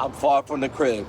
I'm far from the crib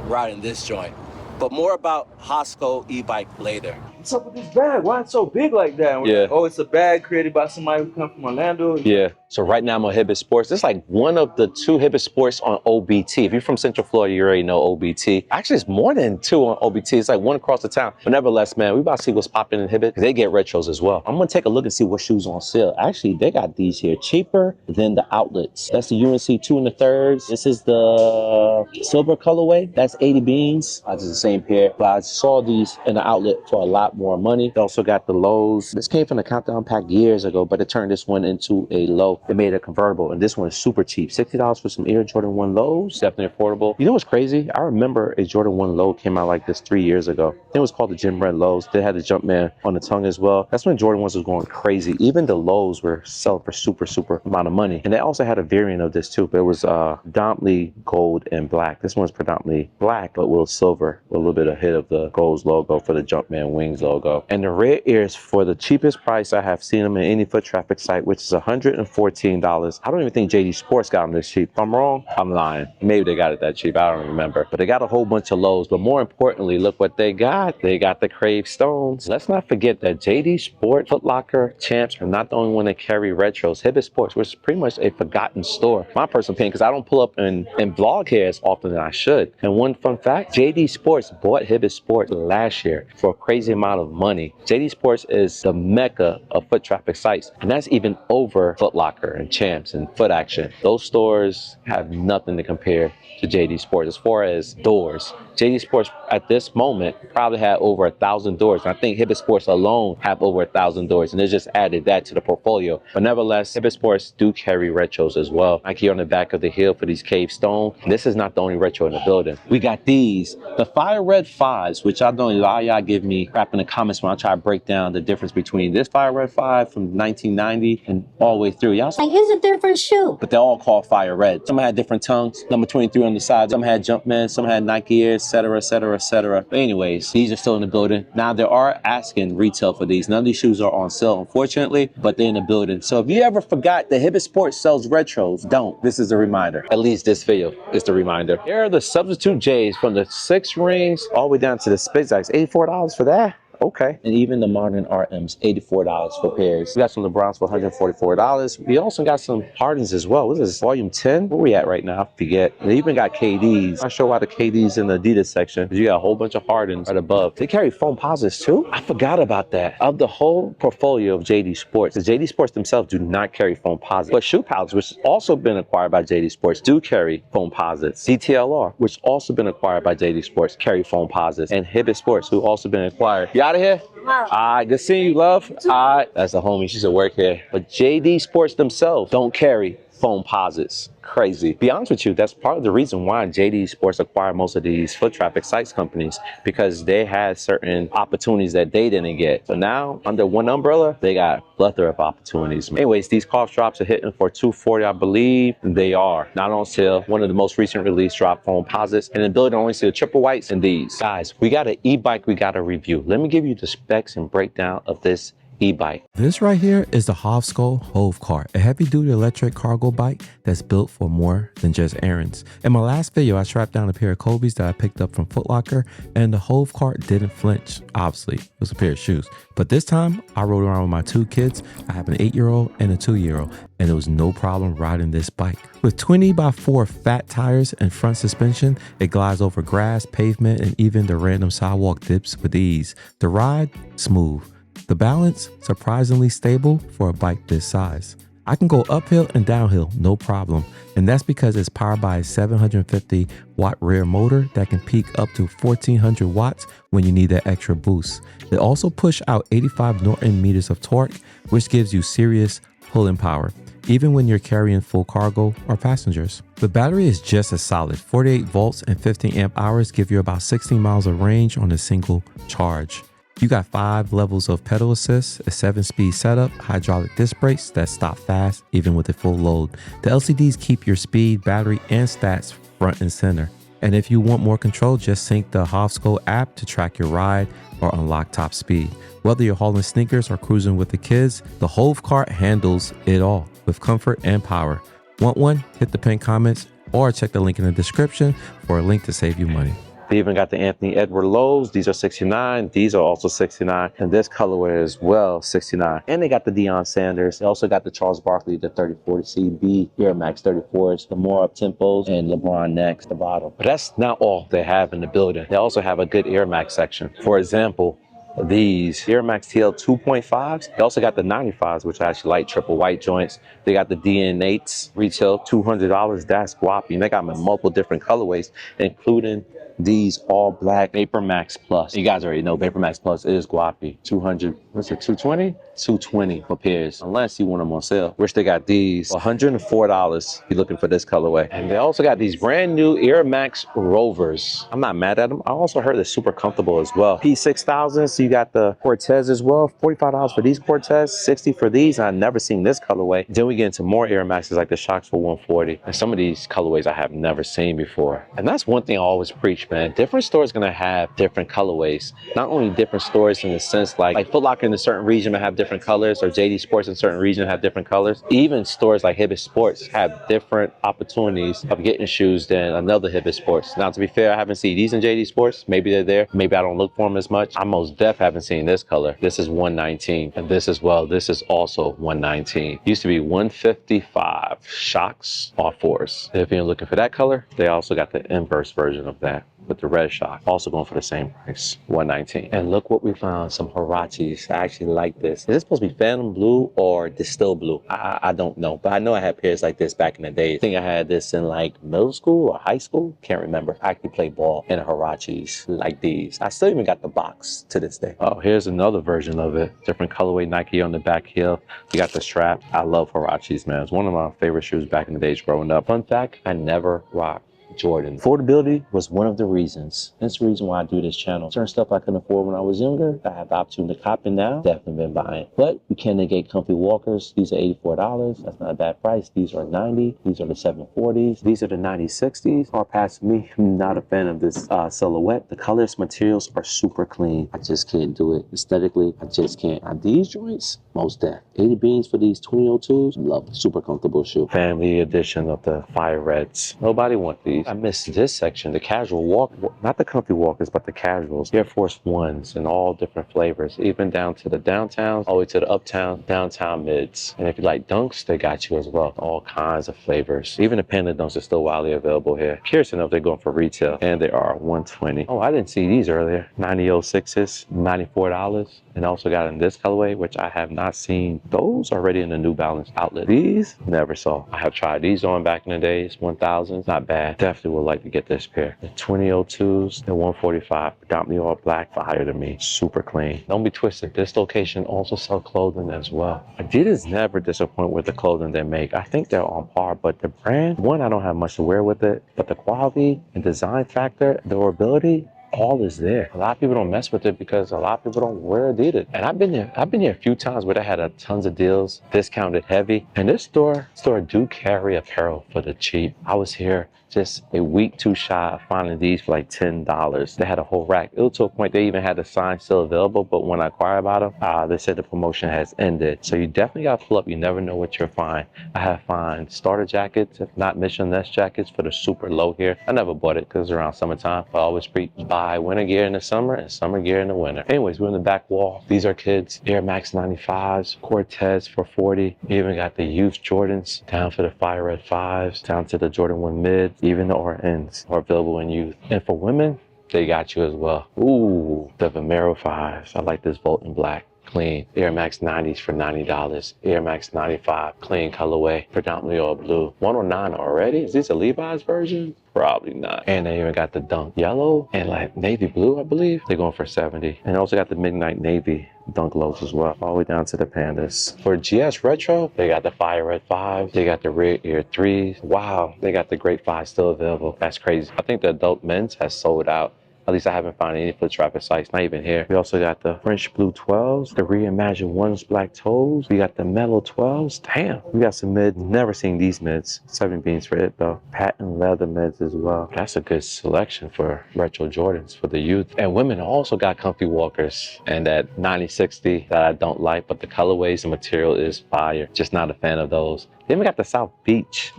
riding this joint. But more about Hovsco e-bike later. What's up with this bag? Why it's so big like that? Yeah. Oh, it's a bag created by somebody who come from Orlando. Yeah. So right now I'm on Hibbett Sports. This is like one of the 2 Hibbett Sports on OBT. If you're from Central Florida, you already know OBT. Actually, it's more than 2 on OBT. It's like one across the town. But nevertheless, man, we about to see what's popping in Hibbett because they get retros as well. I'm going to take a look and see what shoes on sale. Actually, they got these here cheaper than the outlets. That's the UNC 2 3/3. This is the silver colorway. That's 80 beans. It's the same pair, but I saw these in the outlet for a lot more money. They also got the lows. This came from the Countdown pack years ago, but it turned this one into a low. They made it convertible, and this one is super cheap. $60 for some Air Jordan 1 lows. Definitely affordable. You know what's crazy? I remember a Jordan 1 low came out like this 3 years ago. I think it was called the Jim Red lows. They had the Jumpman on the tongue as well. That's when Jordan 1s was going crazy. Even the lows were selling for super amount of money. And they also had a variant of this too, but it was predominantly gold and black. This one's predominantly black, but with silver, with a little bit of hit of the gold logo for the Jumpman Wings logo. And the red ears for the cheapest price I have seen them in any foot traffic site, which is $114. I don't even think JD Sports got them this cheap. If I'm wrong, I'm lying. Maybe they got it that cheap. I don't remember. But they got a whole bunch of lows. But more importantly, look what they got. They got the Crave Stones. Let's not forget that JD Sport, Foot Locker, Champs are not the only one that carry retros. Hibbett Sports, which is pretty much a forgotten store. My personal opinion, because I don't pull up and vlog here as often as I should. And one fun fact, JD Sports bought Hibbett Sports last year for a crazy amount of money. JD Sports is the mecca of foot traffic sites, and that's even over Foot Locker and Champs and Foot Action. Those stores have nothing to compare to JD Sports as far as doors. JD Sports at this moment probably had over 1,000 doors. And I think Hibbett Sports alone have over 1,000 doors, and they just added that to the portfolio. But nevertheless, Hibbett Sports do carry retros as well. Like here on the back of the hill for these Cave Stone. And this is not the only retro in the building. We got these, the Fire Red 5s, which I know a lot of y'all give me crap in the comments when I try to break down the difference between this Fire Red 5 from 1990 and all the way through. Y'all like, it's a different shoe. But they're all called Fire Red. Some had different tongues, number 23 on the sides. Some had Jumpman, some had Nike Airs, etc., etc., etc. But anyways, these are still in the building. Now, they are asking retail for these. None of these shoes are on sale, unfortunately, but they're in the building. So if you ever forgot that Hibbett Sports sells retros, don't. This is a reminder. At least this video is the reminder. Here are the substitute J's from the 6 rings all the way down to the Spizzax. $84 for that? Okay. And even the modern RMs, $84 for pairs. We got some LeBrons for $144. We also got some Hardens as well. What is this, volume 10? Where we at right now? I forget. They even got KDs. I'm not sure why the KDs in the Adidas section, because you got a whole bunch of Hardens right above. They carry foam posits too? I forgot about that. Of the whole portfolio of JD Sports, the JD Sports themselves do not carry foam posits. But shoe pouches, which has also been acquired by JD Sports, do carry foam posits. DTLR, which also been acquired by JD Sports, carry foam posits. And Hibbett Sports, who also been acquired. You out of here? Wow. All right, good seeing you, love. All right, that's the homie. She's at work here. But JD Sports themselves don't carry foam posits. Crazy. Be honest with you, that's part of the reason why JD Sports acquired most of these foot traffic sites companies, because they had certain opportunities that they didn't get. So now, under one umbrella, they got a plethora of opportunities. Anyways, these cough drops are hitting for $240, I believe. They are not on sale. One of the most recent release drop foam posits. And in the building, I only see the triple whites and these. Guys, we got an e-bike we got to review. Let me give you the specs and breakdown of this e-bike. This right here is the Hovsco Hove Cart, a heavy-duty electric cargo bike that's built for more than just errands. In my last video, I strapped down a pair of Kobe's that I picked up from Foot Locker, and the Hove Cart didn't flinch. Obviously, it was a pair of shoes. But this time, I rode around with my 2 kids. I have an 8-year-old and a 2-year-old, and it was no problem riding this bike. With 20x4 fat tires and front suspension, it glides over grass, pavement, and even the random sidewalk dips with ease. The ride, smooth. The balance, surprisingly stable for a bike this size. I can go uphill and downhill, no problem. And that's because it's powered by a 750 watt rear motor that can peak up to 1400 watts when you need that extra boost. It also pushes out 85 Newton meters of torque, which gives you serious pulling power, even when you're carrying full cargo or passengers. The battery is just as solid. 48 volts and 15 amp hours give you about 16 miles of range on a single charge. You got 5 levels of pedal assist, a 7-speed setup, hydraulic disc brakes that stop fast even with a full load. The LCDs keep your speed, battery, and stats front and center. And if you want more control, just sync the Hovsco app to track your ride or unlock top speed. Whether you're hauling sneakers or cruising with the kids, the Hove Cart handles it all with comfort and power. Want one? Hit the pinned comments or check the link in the description for a link to save you money. They even got the Anthony Edward lows. These are 69. These are also 69. And this colorway as well, 69. And they got the Deion Sanders. They also got the Charles Barkley, the 3040 CB, Air Max 34s, the more up tempos, and LeBron next, the bottom. But that's not all they have in the building. They also have a good Air Max section. For example, these Air Max TL 2.5s. They also got the 95s, which I actually like, triple white joints. They got the DN8s, retail $200. That's guapi. And they got them in multiple different colorways, including these all black Vapor Max Plus. You guys already know Vapor Max Plus is guapi. 200, what's it, 220? 220 for pairs, unless you want them on sale. Which they got these $104 if you're looking for this colorway. And they also got these brand new Air Max Rovers. I'm not mad at them. I also heard they're super comfortable as well. P6000, so you got the Cortez as well. $45 for these Cortez, $60 for these. I've never seen this colorway. Then we get into more Air Maxes like the Shocks for $140. And some of these colorways I have never seen before. And that's one thing I always preach, man. Different stores gonna have different colorways. Not only different stores in the sense like Foot Locker in a certain region may have different colors, or JD Sports in certain region have different colors. Even stores like Hibbett Sports have different opportunities of getting shoes than another Hibbett Sports. Now, to be fair, I haven't seen these in JD Sports. Maybe they're there. Maybe I don't look for them as much. I most def haven't seen this color. This is 119, and this as well. This is also 119. Used to be 155. Shocks all fours. If you're looking for that color, they also got the inverse version of that with the red shock, also going for the same price, 119. And look what we found, some Huaraches. I actually like this. Is this supposed to be Phantom Blue or Distill Blue? I don't know, but I know I had pairs like this back in the day. I think I had this in like middle school or high school, can't remember. I actually played ball in Huaraches like these. I still even got the box to this day. Oh, here's another version of it. Different colorway, Nike on the back heel. You got the strap. I love Huaraches, man. It's one of my favorite shoes back in the days growing up. Fun fact, I never rocked Jordan. Affordability was one of the reasons. That's the reason why I do this channel. Certain stuff I couldn't afford when I was younger, I have the opportunity to cop it now. Definitely been buying. But you can't negate comfy walkers. These are $84. That's not a bad price. These are $90. These are the 740s. These are the 9060s. Far past me, I'm not a fan of this silhouette. The colors, materials are super clean. I just can't do it. Aesthetically, I just can't. On these joints, most def. 80 beans for these 2002s. Love it. Super comfortable shoe. Family edition of the Fire Reds. Nobody wants these. I missed this section, the casual walk, not the comfy walkers, but the casuals. Air Force Ones in all different flavors, even down to the downtowns, all the way to the uptown, downtown mids. And if you like dunks, they got you as well. All kinds of flavors. Even the Panda dunks are still widely available here. Curious to know if they're going for retail, and they are 120. Oh, I didn't see these earlier. 9006s, $94. And also got in this colorway, which I have not seen. Those already in the New Balance outlet. These, never saw. I have tried these on back in the days, 1000s, not bad. Definitely would like to get this pair. The 2002s, the 145, predominantly all black, fire to me. Super clean. Don't be twisted. This location also sells clothing as well. Adidas never disappoint with the clothing they make. I think they're on par, but the brand, one, I don't have much to wear with it, but the quality and design factor, durability, all is there. A lot of people don't mess with it because a lot of people don't wear Adidas. And I've been here a few times where they had tons of deals, discounted heavy. And this store do carry apparel for the cheap. I was here just a week too shy of finding these for like $10. They had a whole rack. It was to a point they even had the sign still available, but when I inquired about them, they said the promotion has ended. So you definitely got to pull up. You never know what you'll find. I have found starter jackets, if not Mission Nest jackets, for the super low here. I never bought it because it's around summertime, but I always preach buy winter gear in the summer and summer gear in the winter. Anyways, we're in the back wall. These are kids. Air Max 95s, Cortez for 40. We even got the youth Jordans down for the Fire Red 5s, down to the Jordan 1 mid. Even the RNs are available in youth. And for women, they got you as well. Ooh, the Vomero 5s. I like this Volt in black. Clean. Air Max 90s for $90. Air Max 95, clean colorway, predominantly all blue. 109 already? Is this a Levi's version? Probably not. And they even got the Dunk Yellow and like Navy Blue, I believe. They're going for 70. And also got the Midnight Navy Dunk Lows as well, all the way down to the Pandas. For GS Retro, they got the Fire Red 5. They got the Red Air 3s. Wow, they got the Great 5 still available. That's crazy. I think the adult men's has sold out. At least I haven't found any foot traffic sites, not even here. We also got the French Blue 12s, the Reimagined Ones Black Toes. We got the Metal 12s. Damn, we got some mids. Never seen these mids. 7 beans for it though. Patent leather mids as well. That's a good selection for retro Jordans for the youth. And women also got comfy walkers. And that 9060 that I don't like, but the colorways and material is fire. Just not a fan of those. They even got the South Beach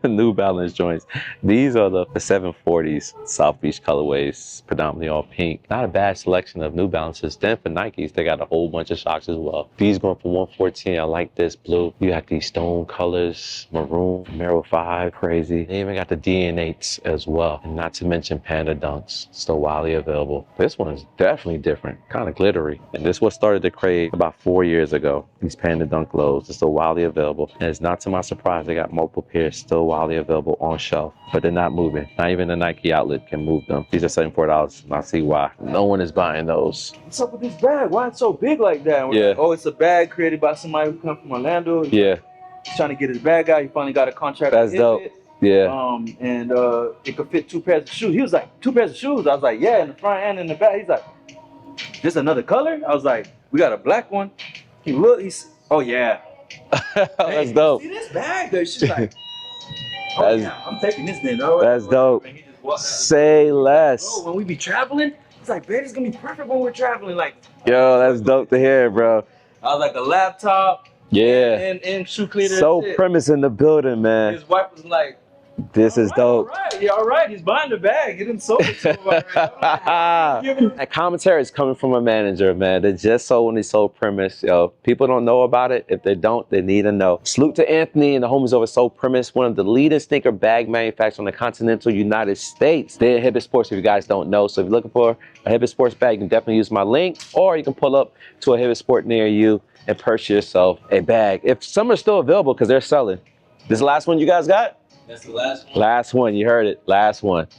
New Balance joints. These are the 740s, South Beach colorways, predominantly all pink. Not a bad selection of New Balances. Then for Nikes, they got a whole bunch of shocks as well. These going for 114. I like this blue. You got these stone colors, maroon, Mero 5, crazy. They even got the DN8s as well. And not to mention Panda Dunks, still widely available. This one is definitely different, kind of glittery. And this was started to crave about 4 years ago. These Panda Dunk lows are still widely available. And it's not to my surprise, they got multiple pairs still widely available on shelf, but they're not moving. Not even the Nike outlet can move them. These are $74. And I see why. No one is buying those. What's up with this bag? Why it's so big like that? And we're Yeah. like, oh, it's a bag created by somebody who come from Orlando. Yeah, He's trying to get his bag out. He finally got a contract. that's with dope. Hibbett. Yeah. And it could fit 2 pairs of shoes. He was like, 2 pairs of shoes? I was like, yeah, in the front and in the back. He's like, this another color? I was like, we got a black one. He looked, oh yeah. That's Hey, dope. See this bag? Though? She's like, oh That's- yeah, I'm taking this then. Oh, That's dope. And he just walked out. Say less. Bro, when we be traveling, it's like, babe, it's gonna be perfect when we're traveling. Like, Yo, that's dope to hear, bro. I was like a laptop Yeah. and shoe cleaner. So and shit. premise in the building, man. His wife was like, This is dope. All right, yeah, all right. He's buying the bag. He didn't sold it to him already. Give him- That commentary is coming from a manager, man. They just sold when they sold Premise. Yo, people don't know about it. If they don't, they need to know. Salute to Anthony and the homies over Soul Premise, one of the leading sneaker bag manufacturers on the continental United States. They're at Hibbett Sports if you guys don't know. So if you're looking for a Hibbett Sports bag, you can definitely use my link, or you can pull up to a Hibbett Sport near you and purchase yourself a bag. If some are still available, because they're selling. This is the last one you guys got? That's the last one. Last one, you heard it. Last one.